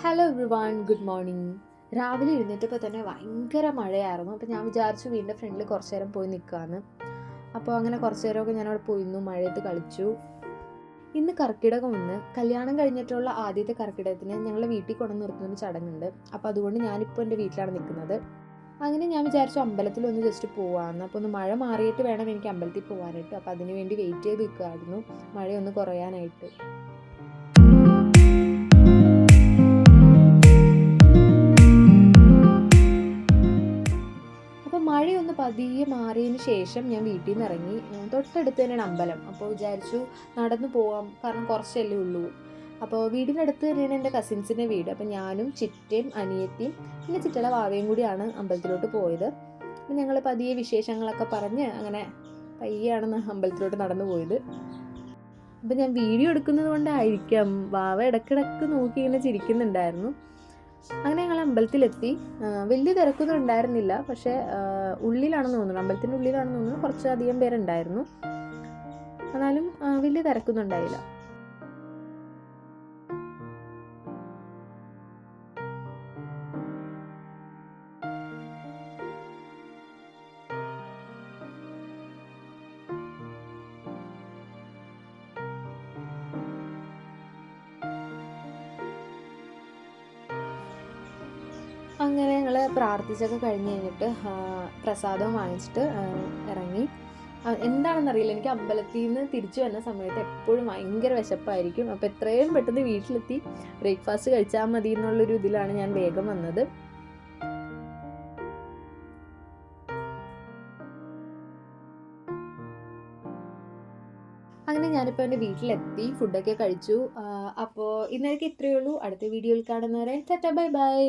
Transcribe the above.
Hello everyone, good morning. രാവിലെ എഴുന്നേറ്റപ്പോൾ തന്നെ ഭയങ്കര മഴയായിരുന്നു. അപ്പോൾ ഞാൻ വിചാരിച്ചു വീടിൻ്റെ ഫ്രണ്ടിൽ കുറച്ച് നേരം പോയി നിൽക്കാമെന്ന്. അപ്പോൾ അങ്ങനെ കുറച്ച് നേരമൊക്കെ ഞാനവിടെ പോയിരുന്നു, മഴയത്ത് കളിച്ചു. ഇന്ന് കർക്കിടകം ഒന്ന്, കല്യാണം കഴിഞ്ഞിട്ടുള്ള ആദ്യത്തെ കർക്കിടകത്തിന് ഞങ്ങളെ വീട്ടിൽ കൊണ്ടു നിർത്തുന്ന ചടങ്ങുണ്ട്. അപ്പോൾ അതുകൊണ്ട് ഞാനിപ്പോൾ എൻ്റെ വീട്ടിലാണ് നിൽക്കുന്നത്. അങ്ങനെ ഞാൻ വിചാരിച്ചു അമ്പലത്തിലൊന്ന് ജസ്റ്റ് പോകാമെന്ന്. അപ്പോൾ ഒന്ന് മഴ മാറിയിട്ട് വേണം എനിക്ക് അമ്പലത്തിൽ പോകാനായിട്ട്. അപ്പോൾ അതിന് വേണ്ടി വെയിറ്റ് ചെയ്ത് നിൽക്കുമായിരുന്നു, മഴയൊന്ന് കുറയാനായിട്ട്. അപ്പോൾ മഴയൊന്ന് പതിയെ മാറിയതിന് ശേഷം ഞാൻ വീട്ടിൽ നിന്ന് ഇറങ്ങി. തൊട്ടടുത്ത് തന്നെയാണ് അമ്പലം. അപ്പോൾ വിചാരിച്ചു നടന്നു പോവാം, കാരണം കുറച്ചല്ലേ ഉള്ളൂ. അപ്പോൾ വീടിനടുത്ത് തന്നെയാണ് എൻ്റെ കസിൻസിൻ്റെ വീട്. അപ്പോൾ ഞാനും ചിറ്റയും അനിയത്തിയും പിന്നെ ചിറ്റയുടെ വാവയും കൂടിയാണ് അമ്പലത്തിലോട്ട് പോയത്. അപ്പോൾ ഞങ്ങൾ പതിയെ വിശേഷങ്ങളൊക്കെ പറഞ്ഞ് അങ്ങനെ പയ്യാണ് അമ്പലത്തിലോട്ട് നടന്നു പോയത്. അപ്പോൾ ഞാൻ വീഡിയോ എടുക്കുന്നത് കൊണ്ടായിരിക്കാം വാവ ഇടയ്ക്കിടയ്ക്ക് നോക്കി ഇങ്ങനെ ചിരിക്കുന്നുണ്ടായിരുന്നു. അങ്ങനെ ഞങ്ങൾ അമ്പലത്തിലെത്തി. വലിയ തിരക്കൊന്നും ഉണ്ടായിരുന്നില്ല, പക്ഷേ ഉള്ളിലാണെന്ന് തോന്നുന്നു, അമ്പലത്തിൻ്റെ ഉള്ളിലാണെന്ന് തോന്നുന്നു, കുറച്ചധികം പേരുണ്ടായിരുന്നു. എന്നാലും വലിയ തിരക്കൊന്നും ഉണ്ടായില്ല. അങ്ങനെ ഞങ്ങൾ പ്രാർത്ഥിച്ചൊക്കെ കഴിഞ്ഞ് കഴിഞ്ഞിട്ട് പ്രസാദം വാങ്ങിച്ചിട്ട് ഇറങ്ങി. എന്താണെന്നറിയില്ല, എനിക്ക് അമ്പലത്തിൽ നിന്ന് തിരിച്ചു വരുന്ന സമയത്ത് എപ്പോഴും ഭയങ്കര വിശപ്പായിരിക്കും. അപ്പോൾ എത്രയും പെട്ടെന്ന് വീട്ടിലെത്തി ബ്രേക്ക്ഫാസ്റ്റ് കഴിച്ചാൽ മതി എന്നുള്ളൊരു ഇതിലാണ് ഞാൻ വേഗം വന്നത്. അങ്ങനെ ഞാനിപ്പോൾ എൻ്റെ വീട്ടിലെത്തി, ഫുഡൊക്കെ കഴിച്ചു. അപ്പോൾ ഇന്നേക്ക് ഇത്രയേ ഉള്ളൂ. അടുത്ത വീഡിയോയിൽ കാണുന്നവരെ ടാറ്റാ, ബൈ ബൈ.